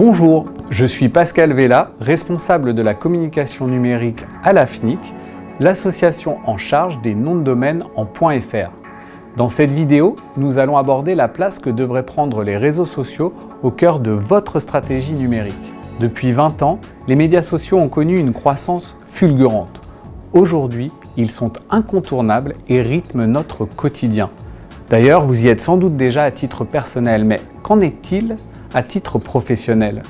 Bonjour, je suis Pascal Vella, responsable de la communication numérique à la FNIC, l'association en charge des noms de domaine en .fr. Dans cette vidéo, nous allons aborder la place que devraient prendre les réseaux sociaux au cœur de votre stratégie numérique. Depuis 20 ans, les médias sociaux ont connu une croissance fulgurante. Aujourd'hui, ils sont incontournables et rythment notre quotidien. D'ailleurs, vous y êtes sans doute déjà à titre personnel, mais qu'en est-il à titre professionnel?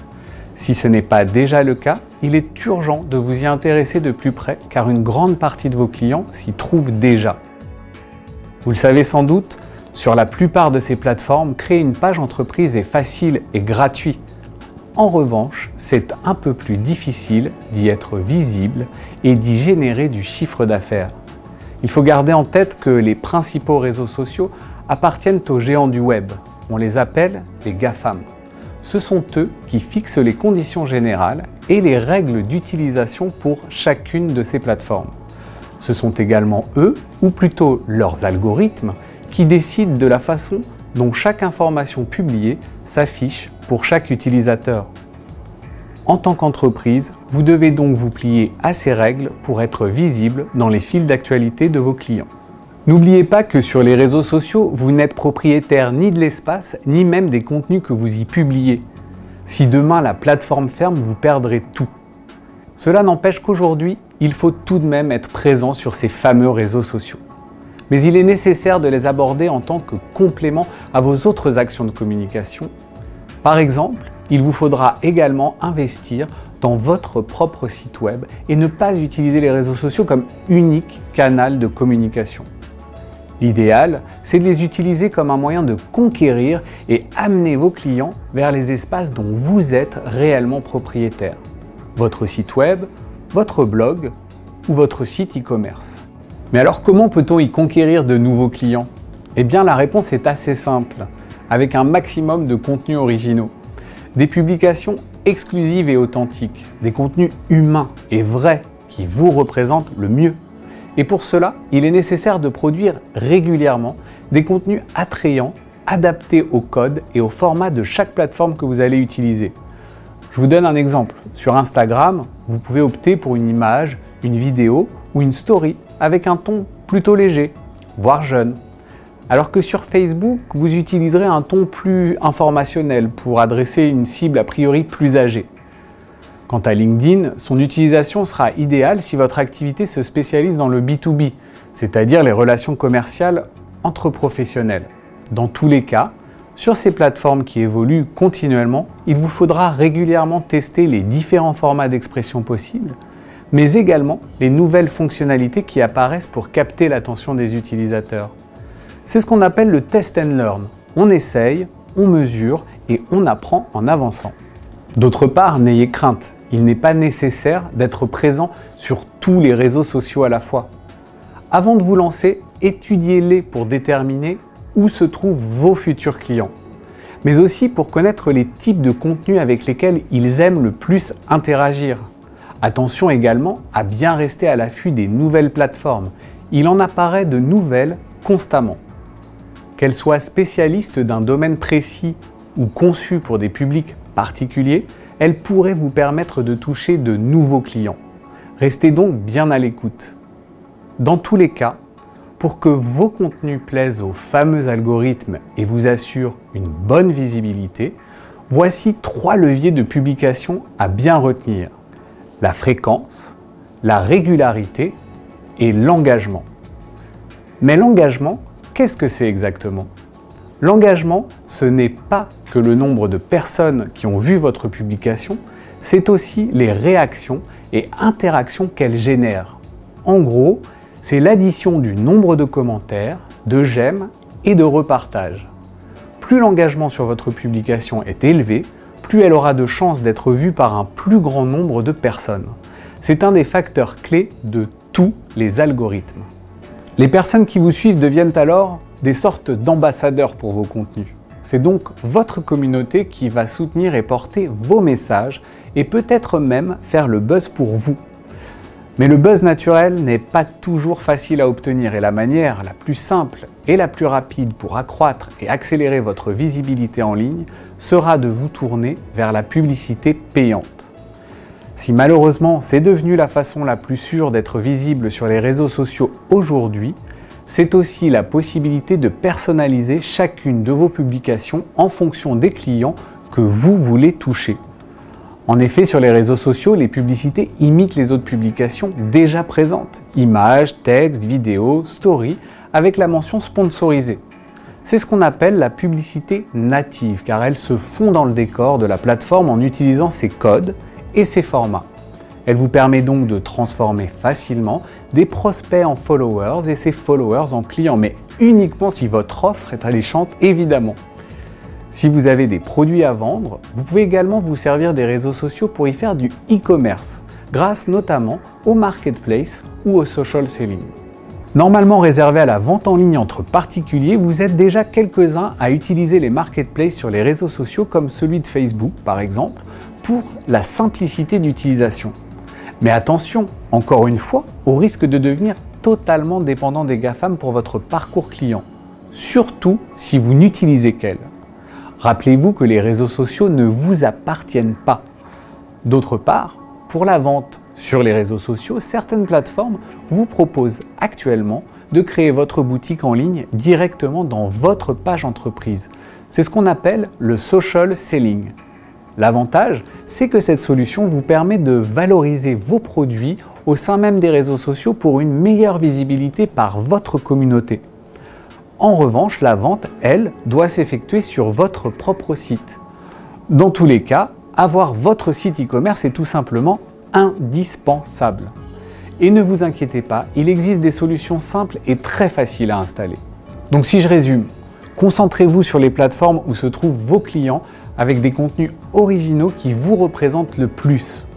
Si ce n'est pas déjà le cas, il est urgent de vous y intéresser de plus près car une grande partie de vos clients s'y trouvent déjà. Vous le savez sans doute, sur la plupart de ces plateformes, créer une page entreprise est facile et gratuit. En revanche, c'est un peu plus difficile d'y être visible et d'y générer du chiffre d'affaires. Il faut garder en tête que les principaux réseaux sociaux appartiennent aux géants du web. On les appelle les GAFAM. Ce sont eux qui fixent les conditions générales et les règles d'utilisation pour chacune de ces plateformes. Ce sont également eux, ou plutôt leurs algorithmes, qui décident de la façon dont chaque information publiée s'affiche pour chaque utilisateur. En tant qu'entreprise, vous devez donc vous plier à ces règles pour être visible dans les fils d'actualité de vos clients. N'oubliez pas que sur les réseaux sociaux, vous n'êtes propriétaire ni de l'espace, ni même des contenus que vous y publiez. Si demain la plateforme ferme, vous perdrez tout. Cela n'empêche qu'aujourd'hui, il faut tout de même être présent sur ces fameux réseaux sociaux. Mais il est nécessaire de les aborder en tant que complément à vos autres actions de communication. Par exemple, il vous faudra également investir dans votre propre site web et ne pas utiliser les réseaux sociaux comme unique canal de communication. L'idéal, c'est de les utiliser comme un moyen de conquérir et amener vos clients vers les espaces dont vous êtes réellement propriétaire. Votre site web, votre blog ou votre site e-commerce. Mais alors comment peut-on y conquérir de nouveaux clients? Eh bien la réponse est assez simple, avec un maximum de contenus originaux. Des publications exclusives et authentiques, des contenus humains et vrais qui vous représentent le mieux. Et pour cela, il est nécessaire de produire régulièrement des contenus attrayants, adaptés au code et au format de chaque plateforme que vous allez utiliser. Je vous donne un exemple. Sur Instagram, vous pouvez opter pour une image, une vidéo ou une story avec un ton plutôt léger, voire jeune. Alors que sur Facebook, vous utiliserez un ton plus informationnel pour adresser une cible a priori plus âgée. Quant à LinkedIn, son utilisation sera idéale si votre activité se spécialise dans le B2B, c'est-à-dire les relations commerciales entre professionnels. Dans tous les cas, sur ces plateformes qui évoluent continuellement, il vous faudra régulièrement tester les différents formats d'expression possibles, mais également les nouvelles fonctionnalités qui apparaissent pour capter l'attention des utilisateurs. C'est ce qu'on appelle le test and learn. On essaye, on mesure et on apprend en avançant. D'autre part, n'ayez crainte. Il n'est pas nécessaire d'être présent sur tous les réseaux sociaux à la fois. Avant de vous lancer, étudiez-les pour déterminer où se trouvent vos futurs clients, mais aussi pour connaître les types de contenus avec lesquels ils aiment le plus interagir. Attention également à bien rester à l'affût des nouvelles plateformes. Il en apparaît de nouvelles constamment. Qu'elles soient spécialistes d'un domaine précis ou conçues pour des publics particuliers, elles pourraient vous permettre de toucher de nouveaux clients. Restez donc bien à l'écoute. Dans tous les cas, pour que vos contenus plaisent aux fameux algorithmes et vous assurent une bonne visibilité, voici 3 leviers de publication à bien retenir. La fréquence, la régularité et l'engagement. Mais l'engagement, qu'est-ce que c'est exactement? L'engagement, ce n'est pas que le nombre de personnes qui ont vu votre publication, c'est aussi les réactions et interactions qu'elle génère. En gros, c'est l'addition du nombre de commentaires, de j'aime et de repartages. Plus l'engagement sur votre publication est élevé, plus elle aura de chances d'être vue par un plus grand nombre de personnes. C'est un des facteurs clés de tous les algorithmes. Les personnes qui vous suivent deviennent alors des sortes d'ambassadeurs pour vos contenus. C'est donc votre communauté qui va soutenir et porter vos messages et peut-être même faire le buzz pour vous. Mais le buzz naturel n'est pas toujours facile à obtenir et la manière la plus simple et la plus rapide pour accroître et accélérer votre visibilité en ligne sera de vous tourner vers la publicité payante. Si malheureusement c'est devenu la façon la plus sûre d'être visible sur les réseaux sociaux aujourd'hui, c'est aussi la possibilité de personnaliser chacune de vos publications en fonction des clients que vous voulez toucher. En effet, sur les réseaux sociaux, les publicités imitent les autres publications déjà présentes, images, textes, vidéos, stories, avec la mention sponsorisée. C'est ce qu'on appelle la publicité native, car elle se fond dans le décor de la plateforme en utilisant ses codes et ses formats. Elle vous permet donc de transformer facilement des prospects en followers et ces followers en clients, mais uniquement si votre offre est alléchante, évidemment. Si vous avez des produits à vendre, vous pouvez également vous servir des réseaux sociaux pour y faire du e-commerce, grâce notamment au marketplace ou au social selling. Normalement réservé à la vente en ligne entre particuliers, vous êtes déjà quelques-uns à utiliser les marketplaces sur les réseaux sociaux comme celui de Facebook par exemple, pour la simplicité d'utilisation. Mais attention, encore une fois, au risque de devenir totalement dépendant des GAFAM pour votre parcours client, surtout si vous n'utilisez qu'elles. Rappelez-vous que les réseaux sociaux ne vous appartiennent pas. D'autre part, pour la vente sur les réseaux sociaux, certaines plateformes vous proposent actuellement de créer votre boutique en ligne directement dans votre page entreprise. C'est ce qu'on appelle le social selling. L'avantage, c'est que cette solution vous permet de valoriser vos produits au sein même des réseaux sociaux pour une meilleure visibilité par votre communauté. En revanche, la vente, elle, doit s'effectuer sur votre propre site. Dans tous les cas, avoir votre site e-commerce est tout simplement indispensable. Et ne vous inquiétez pas, il existe des solutions simples et très faciles à installer. Donc si je résume, concentrez-vous sur les plateformes où se trouvent vos clients avec des contenus originaux qui vous représentent le plus.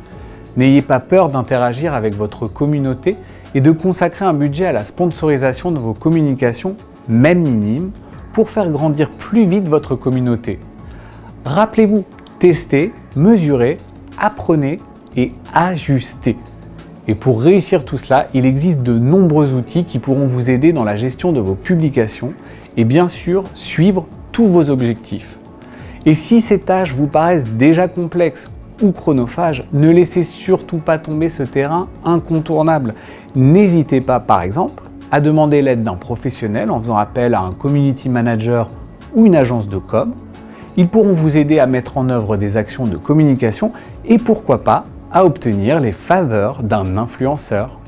N'ayez pas peur d'interagir avec votre communauté et de consacrer un budget à la sponsorisation de vos communications, même minimes, pour faire grandir plus vite votre communauté. Rappelez-vous, testez, mesurez, apprenez et ajustez. Et pour réussir tout cela, il existe de nombreux outils qui pourront vous aider dans la gestion de vos publications et bien sûr suivre tous vos objectifs. Et si ces tâches vous paraissent déjà complexes ou chronophages, ne laissez surtout pas tomber ce terrain incontournable. N'hésitez pas par exemple à demander l'aide d'un professionnel en faisant appel à un community manager ou une agence de com. Ils pourront vous aider à mettre en œuvre des actions de communication et pourquoi pas à obtenir les faveurs d'un influenceur.